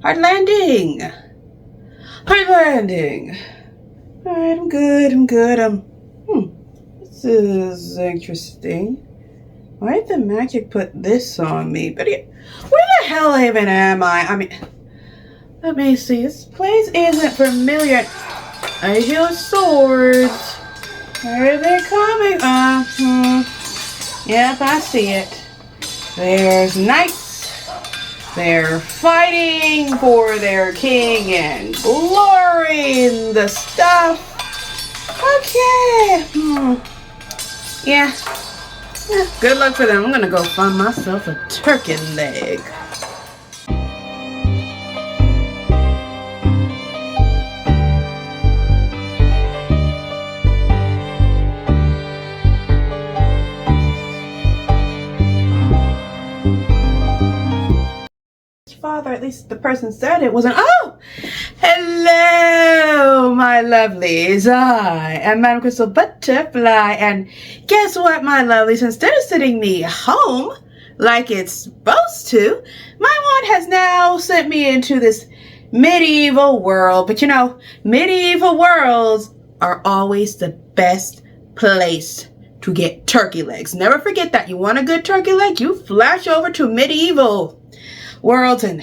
Hard landing. Hard landing. Alright, I'm good. This is interesting. Why did the magic put this on me? But where the hell even am I? Let me see. This place isn't familiar. I hear swords. Where are they coming? Yep, I see it. There's knights. They're fighting for their king and glory and the stuff. Okay. Yeah. Good luck for them. I'm gonna go find myself a turkey leg. Father, at least the person said it wasn't. Oh! Hello, my lovelies. I am Madam Crystal Butterfly, and guess what, my lovelies? Instead of sending me home like it's supposed to, my wand has now sent me into this medieval world. But you know, medieval worlds are always the best place to get turkey legs. Never forget that. You want a good turkey leg? You flash over to medieval worlds and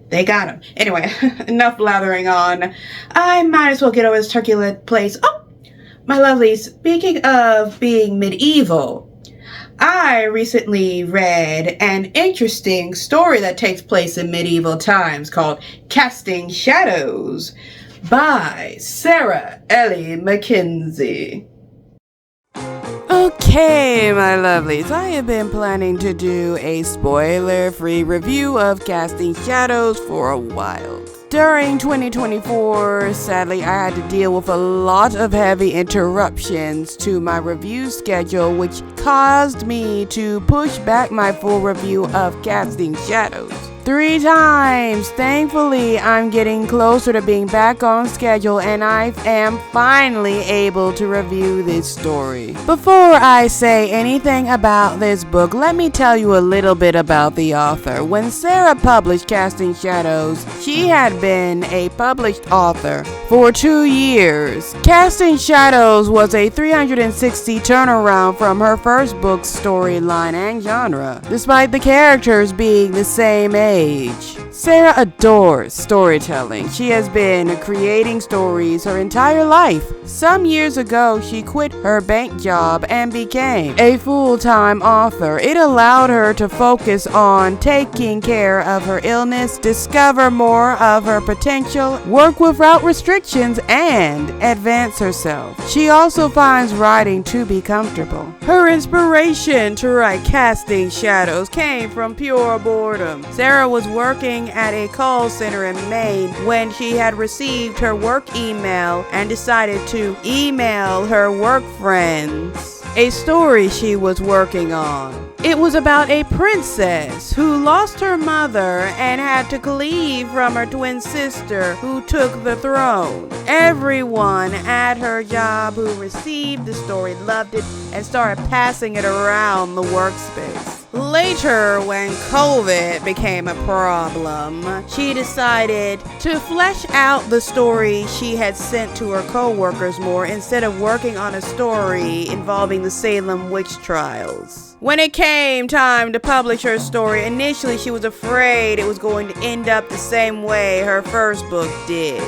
they got them. Anyway, enough blathering on. I might as well get over this turkey leg place. Oh, my lovelies, speaking of being medieval, I recently read an interesting story that takes place in medieval times called Casting Shadows by Sara Elle MacKenzie. Okay, my lovelies, I have been planning to do a spoiler-free review of Casting Shadows for a while. During 2024, sadly, I had to deal with a lot of heavy interruptions to my review schedule, which caused me to push back my full review of Casting Shadows 3 times. Thankfully, I'm getting closer to being back on schedule and I am finally able to review this story. Before I say anything about this book, let me tell you a little bit about the author. When Sara published Casting Shadows, she had been a published author for 2 years. Casting Shadows was a 360 turnaround from her first book's storyline and genre, despite the characters being the same age. Sara adores storytelling. She has been creating stories her entire life. Some years ago, she quit her bank job and became a full-time author. It allowed her to focus on taking care of her illness, discover more of her potential, work without restrictions, and advance herself. She also finds writing to be comfortable. Her inspiration to write Casting Shadows came from pure boredom. Sara was working at a call center in Maine when she had received her work email and decided to email her work friends a story she was working on. It was about a princess who lost her mother and had to leave from her twin sister who took the throne. Everyone at her job who received the story loved it and started passing it around the workspace. Later, when COVID became a problem, she decided to flesh out the story she had sent to her co-workers more instead of working on a story involving the Salem witch trials. When it came time to publish her story, initially she was afraid it was going to end up the same way her first book did.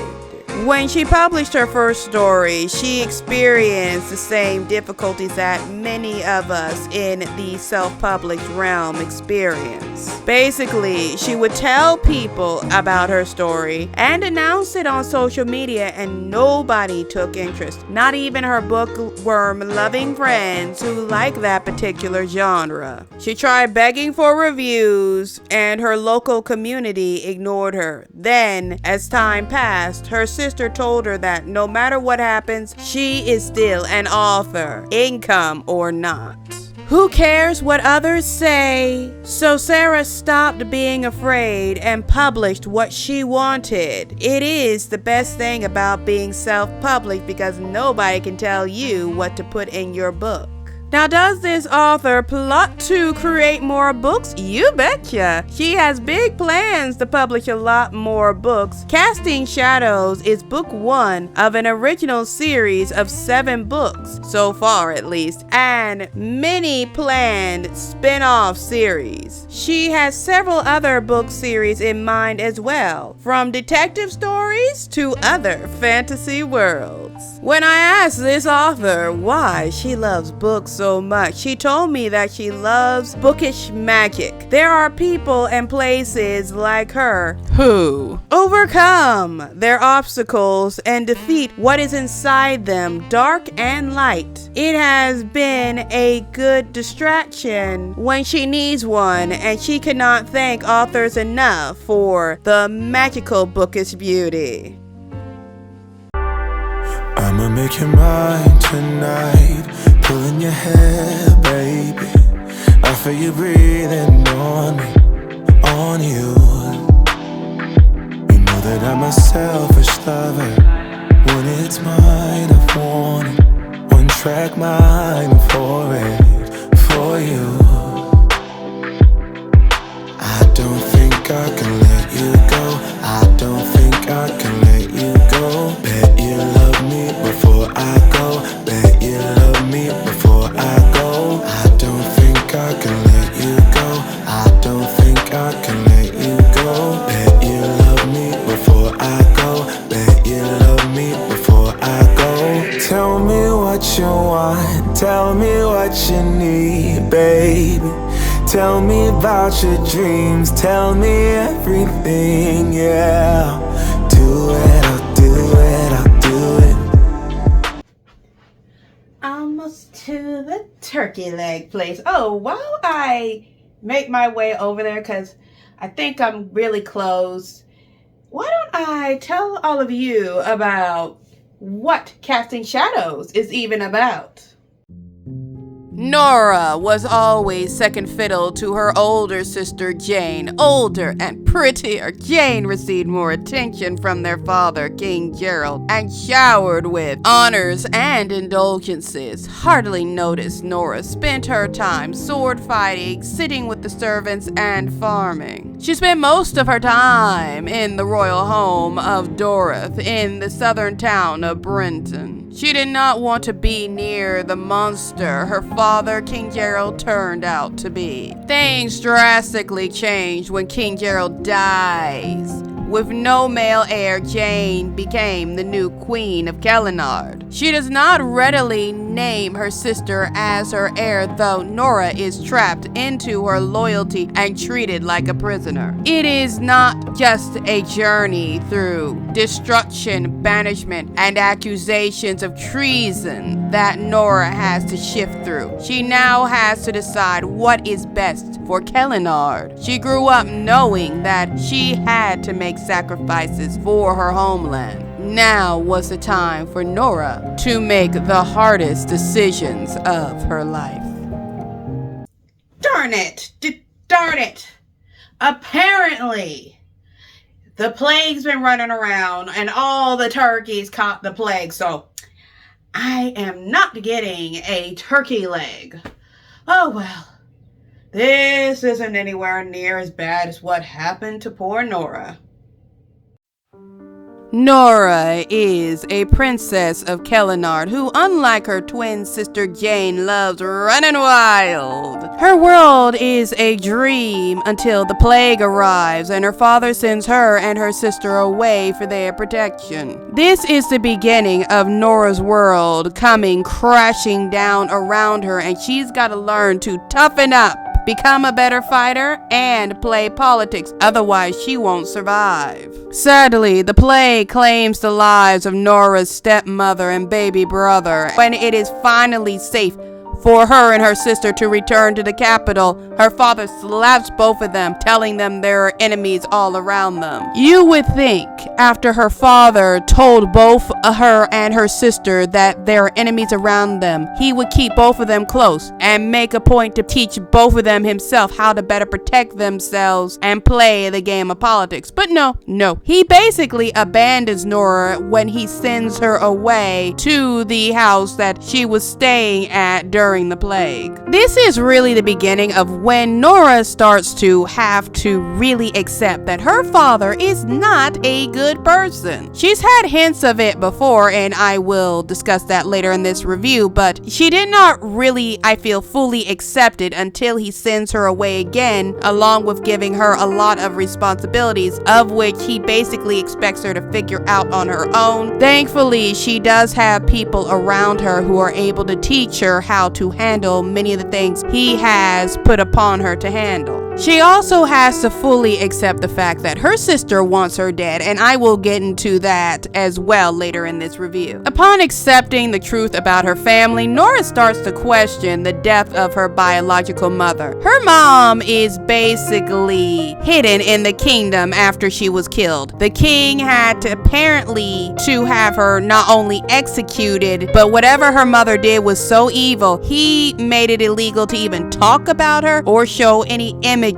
When she published her first story, she experienced the same difficulties that many of us in the self-published realm experience. Basically, she would tell people about her story and announce it on social media, and nobody took interest, not even her bookworm-loving friends who like that particular genre. She tried begging for reviews, and her local community ignored her. Then, as time passed, her sister told her that no matter what happens, she is still an author, income or not. Who cares what others say? So Sara stopped being afraid and published what she wanted. It is the best thing about being self-published because nobody can tell you what to put in your book. Now, does this author plot to create more books? You betcha. She has big plans to publish a lot more books. Casting Shadows is book 1 of an original series of 7 books, so far at least, and many planned spin-off series. She has several other book series in mind as well, from detective stories to other fantasy worlds. When I asked this author why she loves books so much, she told me that she loves bookish magic. There are people and places like her who overcome their obstacles and defeat what is inside them, dark and light. It has been a good distraction when she needs one, and she cannot thank authors enough for the magical bookish beauty. I'ma make you mine tonight, pulling your hair, baby. I feel you breathing on me, on you. You know that I'm a selfish lover. When it's mine, I want it. One track mind for it, for you. I don't think I can let you go. I don't think I can let you go. Bet you love me before I go. Bet you love me before I go. I don't think I can let you go. I don't think I can let you go. Bet you love me before I go. Bet you love me before I go. Tell me what you want. Tell me what you need, baby. Tell me about your dreams. Tell me everything, yeah. Do it, I'll do it, I'll do it. Almost to the turkey leg place. Oh, while I make my way over there, because I think I'm really close, why don't I tell all of you about what Casting Shadows is even about? Nora was always second fiddle to her older sister Jayne. Older and prettier, Jayne received more attention from their father, King Gerald, and showered with honors and indulgences. Hardly noticed Nora spent her time sword fighting, sitting with the servants, and farming. She spent most of her time in the royal home of Dorothy in the southern town of Brenton. She did not want to be near the monster her father, King Gerald, turned out to be. Things drastically changed when King Gerald dies. With no male heir, Jayne became the new queen of Kellenard. She does not readily name her sister as her heir, though Nora is trapped into her loyalty and treated like a prisoner. It is not just a journey through destruction, banishment, and accusations of treason that Nora has to shift through. She now has to decide what is best for Kellenard. She grew up knowing that she had to make sacrifices for her homeland. Now was the time for Nora to make the hardest decisions of her life. Darn it! Darn it! Apparently, the plague's been running around and all the turkeys caught the plague, so I am not getting a turkey leg. Oh well, this isn't anywhere near as bad as what happened to poor Nora. Nora is a princess of Kellenard who, unlike her twin sister Jayne, loves running wild. Her world is a dream until the plague arrives and her father sends her and her sister away for their protection. This is the beginning of Nora's world coming crashing down around her, and she's got to learn to toughen up, become a better fighter, and play politics, otherwise she won't survive. Sadly, the plague claims the lives of Nora's stepmother and baby brother. When it is finally safe for her and her sister to return to the capital, her father slaps both of them, telling them there are enemies all around them. You would think, after her father told both her and her sister that there are enemies around them, he would keep both of them close and make a point to teach both of them himself how to better protect themselves and play the game of politics. But no. He basically abandons Nora when he sends her away to the house that she was staying at during the plague. This is really the beginning of when Nora starts to have to really accept that her father is not a good person. She's had hints of it before, and I will discuss that later in this review, but she did not really, I feel, fully accept it until he sends her away again, along with giving her a lot of responsibilities, of which he basically expects her to figure out on her own. Thankfully, she does have people around her who are able to teach her how to handle many of the things he has put upon her to handle. She also has to fully accept the fact that her sister wants her dead, and I will get into that as well later in this review. Upon accepting the truth about her family, Nora starts to question the death of her biological mother. Her mom is basically hidden in the kingdom after she was killed. The king had to apparently to have her not only executed, but whatever her mother did was so evil, he made it illegal to even talk about her or show any images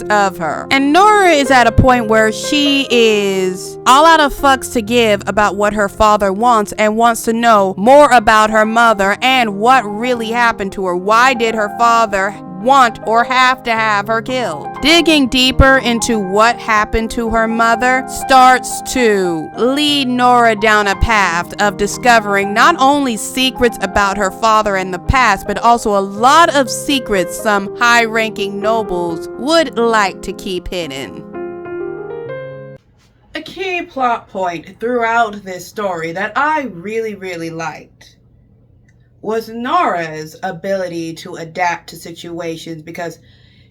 of her. And Nora is at a point where she is all out of fucks to give about what her father wants and wants to know more about her mother and what really happened to her. Why did her father want or have to have her killed? Digging deeper into what happened to her mother starts to lead Nora down a path of discovering not only secrets about her father in the past, but also a lot of secrets some high-ranking nobles would like to keep hidden. A key plot point throughout this story that I really liked was Nora's ability to adapt to situations, because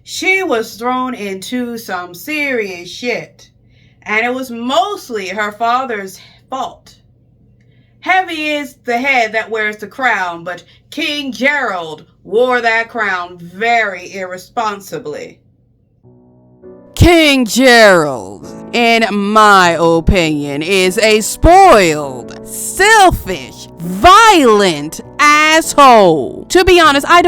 she was thrown into some serious shit, and it was mostly her father's fault. Heavy is the head that wears the crown, but King Gerald wore that crown very irresponsibly. King Gerald, in my opinion, is a spoiled, selfish, violent asshole. To be honest, I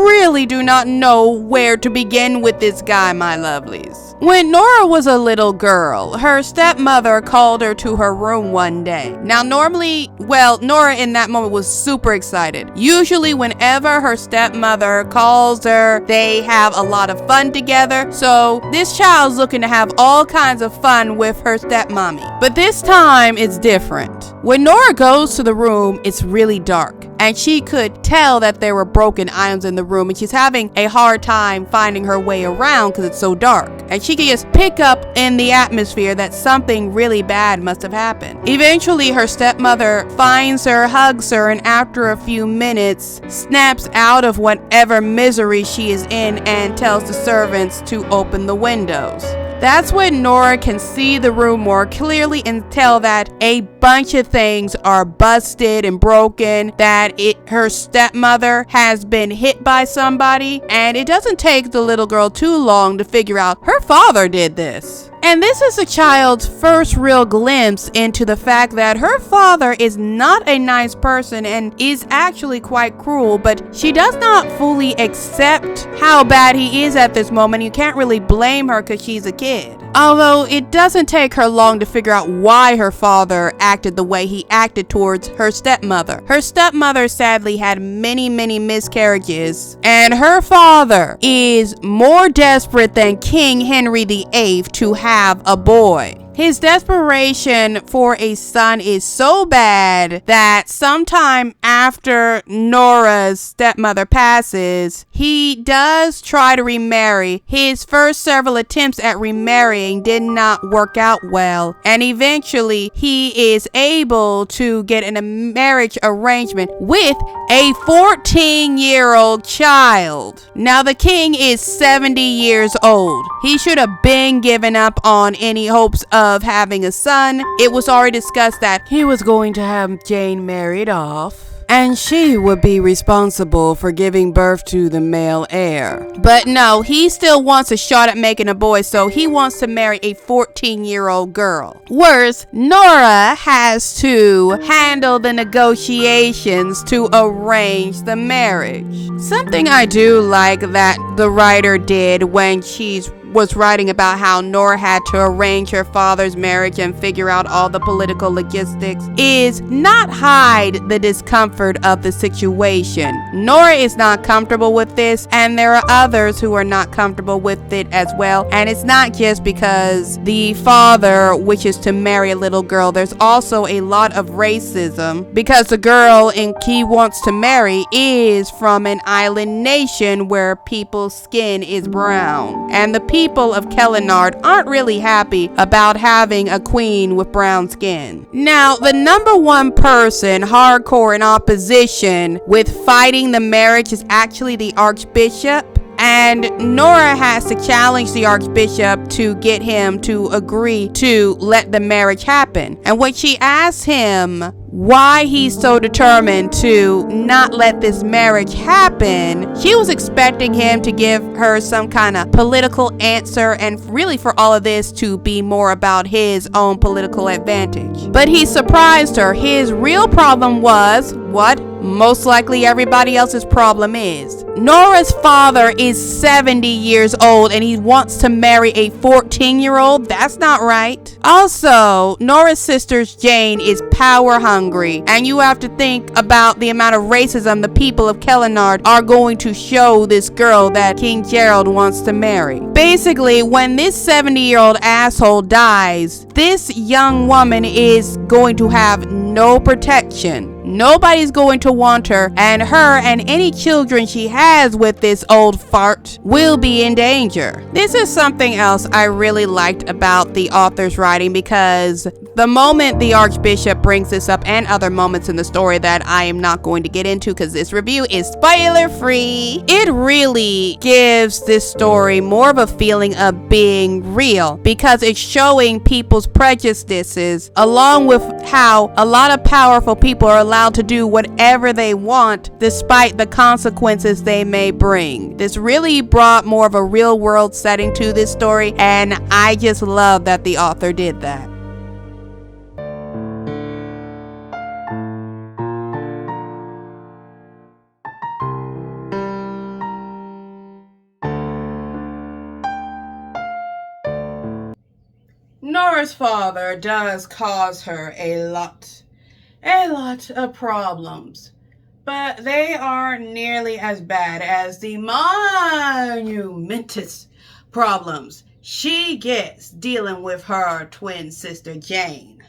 really do not know where to begin with this guy, my lovelies. When Nora was a little girl, her stepmother called her to her room one day. Now, Nora in that moment was super excited. Usually, whenever her stepmother calls her, they have a lot of fun together. So this child's looking to have all kinds of fun with her stepmommy. But this time, it's different. When Nora goes to the room, it's really dark, and she could tell that there were broken items in the room, and she's having a hard time finding her way around because it's so dark. And she could just pick up in the atmosphere that something really bad must have happened. Eventually, her stepmother finds her, hugs her, and after a few minutes, snaps out of whatever misery she is in and tells the servants to open the windows. That's when Nora can see the room more clearly and tell that a bunch of things are busted and broken, that her stepmother has been hit by somebody, and it doesn't take the little girl too long to figure out her father did this. And this is a child's first real glimpse into the fact that her father is not a nice person and is actually quite cruel, but she does not fully accept how bad he is at this moment. You can't really blame her because she's a kid. Although it doesn't take her long to figure out why her father acted the way he acted towards her stepmother. Her stepmother sadly had many miscarriages, and her father is more desperate than King Henry VIII to have a boy. His desperation for a son is so bad that sometime after Nora's stepmother passes, he does try to remarry. His first several attempts at remarrying did not work out well, and eventually he is able to get in a marriage arrangement with a 14-year-old child. Now the king is 70 years old. He should have been given up on any hopes of having a son. It was already discussed that he was going to have Jayne married off, and she would be responsible for giving birth to the male heir. But no, he still wants a shot at making a boy, so he wants to marry a 14-year-old girl. Worse, Nora has to handle the negotiations to arrange the marriage. Something I do like that the writer did when she was writing about how Nora had to arrange her father's marriage and figure out all the political logistics is not hide the discomfort of the situation. Nora is not comfortable with this, and there are others who are not comfortable with it as well. And it's not just because the father wishes to marry a little girl. There's also a lot of racism because the girl he wants to marry is from an island nation where people's skin is brown, and the people of Kellenard aren't really happy about having a queen with brown skin. Now, the number one person hardcore in opposition with fighting the marriage is actually the Archbishop. And Nora has to challenge the Archbishop to get him to agree to let the marriage happen. And when she asks him why he's so determined to not let this marriage happen, she was expecting him to give her some kind of political answer, and really for all of this to be more about his own political advantage. But he surprised her. His real problem was what most likely everybody else's problem is. Nora's father is 70 years old and he wants to marry a 14-year-old. That's not right. Also, Nora's sister Jayne is power hungry, and you have to think about the amount of racism the people of Kellenard are going to show this girl that King Gerald wants to marry. Basically, when this 70-year-old asshole dies, this young woman is going to have no protection. Nobody's going to want her, and her and any children she has with this old fart will be in danger. This is something else I really liked about the author's writing, because the moment the Archbishop brings this up, and other moments in the story that I am not going to get into because this review is spoiler free, it really gives this story more of a feeling of being real, because it's showing people's prejudices along with how a lot of powerful people are allowed to do whatever they want despite the consequences they may bring. This really brought more of a real world setting to this story, and I just love that the author did that. Nora's father does cause her a lot of problems, but they aren't nearly as bad as the monumentous problems she gets dealing with her twin sister Jayne.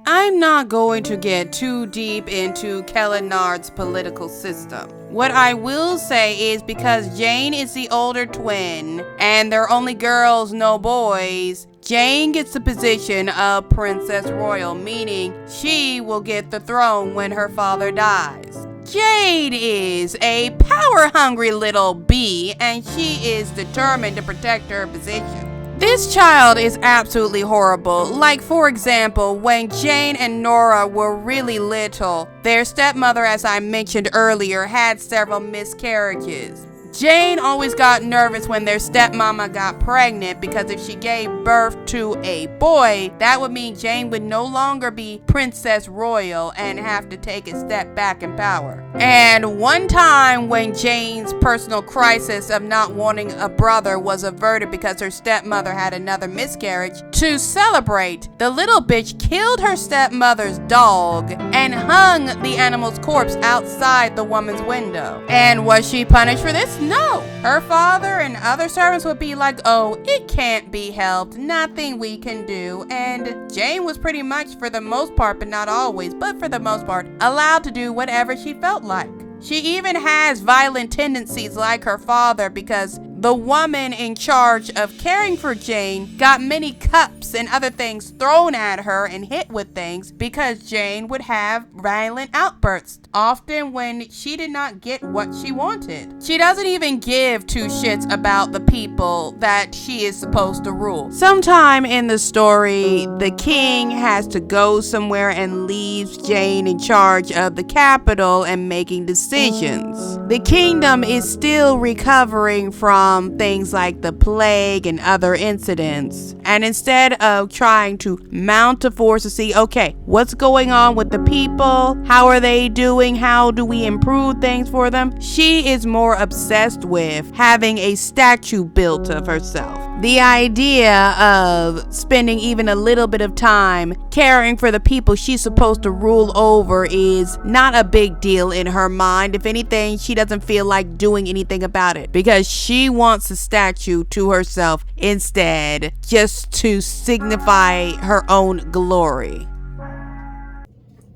I'm not going to get too deep into Kellenard's political system. What I will say is, because Jayne is the older twin and they're only girls, no boys, Jayne gets the position of Princess Royal, meaning she will get the throne when her father dies. Jayne is a power-hungry little bee, and she is determined to protect her position. This child is absolutely horrible. Like, for example, when Jayne and Nora were really little, their stepmother, as I mentioned earlier, had several miscarriages. Jayne always got nervous when their stepmama got pregnant, because if she gave birth to a boy, that would mean Jayne would no longer be Princess Royal and have to take a step back in power. And one time when Jayne's personal crisis of not wanting a brother was averted because her stepmother had another miscarriage, to celebrate, the little bitch killed her stepmother's dog and hung the animal's corpse outside the woman's window. And was she punished for this? No. Her father and other servants would be like, oh, it can't be helped, nothing we can do. And Jayne was pretty much, for the most part, but not always, but for the most part, allowed to do whatever she felt like. She even has violent tendencies like her father, because the woman in charge of caring for Jayne got many cups and other things thrown at her and hit with things because Jayne would have violent outbursts, often when she did not get what she wanted. She doesn't even give two shits about the people that she is supposed to rule. Sometime in the story, the king has to go somewhere and leaves Jayne in charge of the capital and making decisions. The kingdom is still recovering from things like the plague and other incidents. And instead of trying to mount a force to see, okay, what's going on with the people? How are they doing? How do we improve things for them? She is more obsessed with having a statue built of herself. The idea of spending even a little bit of time caring for the people she's supposed to rule over is not a big deal in her mind. If anything, she doesn't feel like doing anything about it because she wants a statue to herself instead, just to signify her own glory.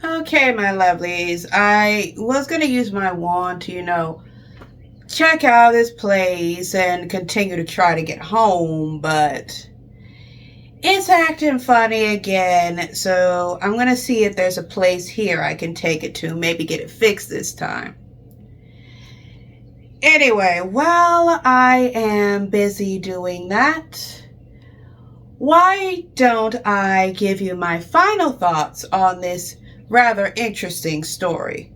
Okay, my lovelies, I was going to use my wand to, check out this place and continue to try to get home, but it's acting funny again, so I'm going to see if there's a place here I can take it to, maybe get it fixed this time. Anyway, while I am busy doing that, why don't I give you my final thoughts on this rather interesting story?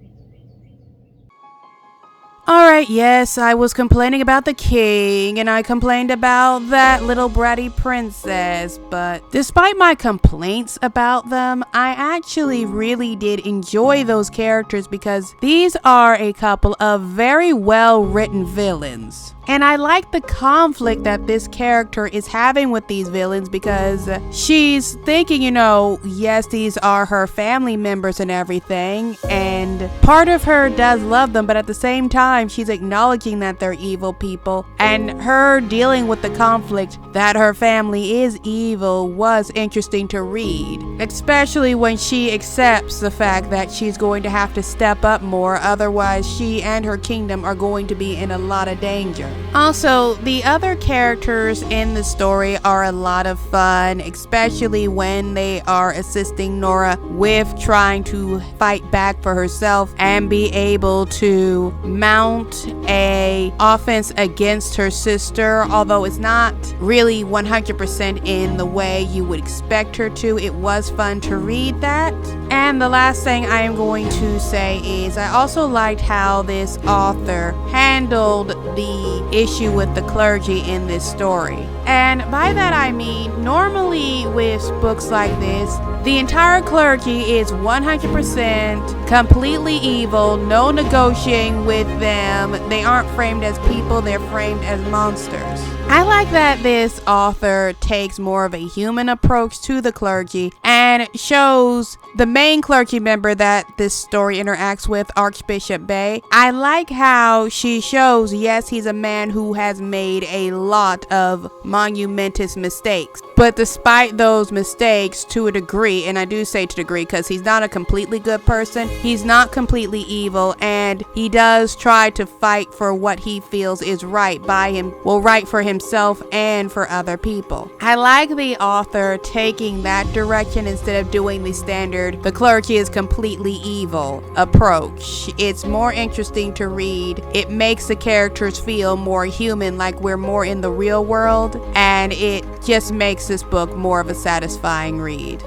Alright, yes, I was complaining about the king, and I complained about that little bratty princess, but despite my complaints about them, I actually really did enjoy those characters because these are a couple of very well written villains. And I like the conflict that this character is having with these villains because she's thinking, yes, these are her family members and everything. And part of her does love them, but at the same time, she's acknowledging that they're evil people. And her dealing with the conflict that her family is evil was interesting to read, especially when she accepts the fact that she's going to have to step up more. Otherwise, she and her kingdom are going to be in a lot of danger. Also, the other characters in the story are a lot of fun, especially when they are assisting Nora with trying to fight back for herself and be able to mount a offense against her sister, although it's not really 100% in the way you would expect her to. It was fun to read that. And the last thing I am going to say is I also liked how this author handled the issue with the clergy in this story. And by that I mean, normally with books like this, the entire clergy is 100% completely evil, no negotiating with them. They aren't framed as people, they're framed as monsters. I like that this author takes more of a human approach to the clergy and shows the main clergy member that this story interacts with, Archbishop Bay. I like how she shows, yes, he's a man who has made a lot of monumentous mistakes. But despite those mistakes, to a degree, and I do say to a degree because he's not a completely good person, he's not completely evil, and he does try to fight for what he feels is right by him, right for himself and for other people. I like the author taking that direction instead of doing the standard, the clergy is completely evil approach. It's more interesting to read. It makes the characters feel more human, like we're more in the real world, and it just makes this book more of a satisfying read.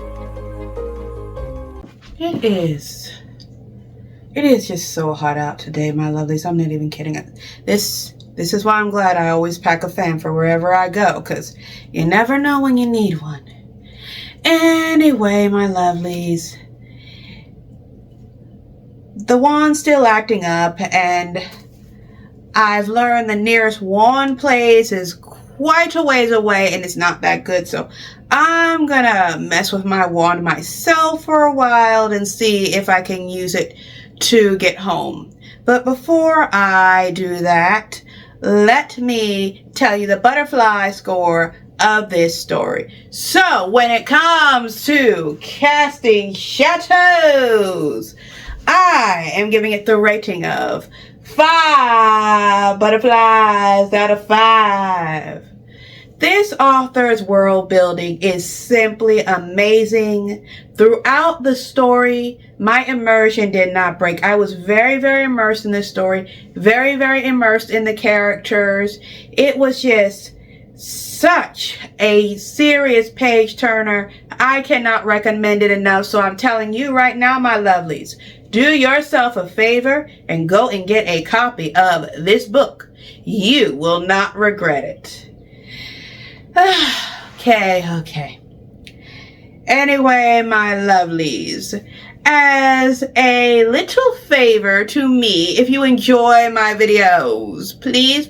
It is just so hot out today, my lovelies. I'm not even kidding. This is why I'm glad I always pack a fan for wherever I go, because you never know when you need one. Anyway, my lovelies, the wand's still acting up, and I've learned the nearest wand place is quite a ways away, and it's not that good, so I'm gonna mess with my wand myself for a while and see if I can use it to get home. But before I do that, let me tell you the butterfly score of this story. So when it comes to casting shadows, I am giving it the rating of 5 butterflies out of 5. This author's world building is simply amazing. Throughout the story, my immersion did not break. I was very, very immersed in this story. Very, very immersed in the characters. It was just such a serious page turner. I cannot recommend it enough. So I'm telling you right now, my lovelies, do yourself a favor and go and get a copy of this book. You will not regret it. Okay. Anyway, my lovelies, as a little favor to me, if you enjoy my videos, please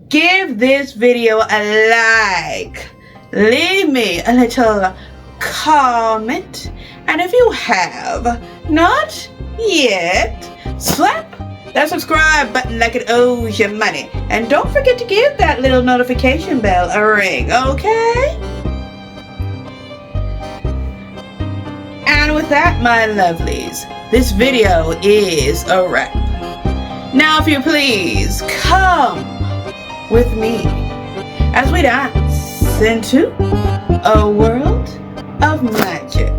give this video a like. Leave me a little comment. And if you have not yet, slap that subscribe button like it owes you money. And don't forget to give that little notification bell a ring, okay? And with that, my lovelies, this video is a wrap. Now, if you please, come with me as we dance into a world of magic.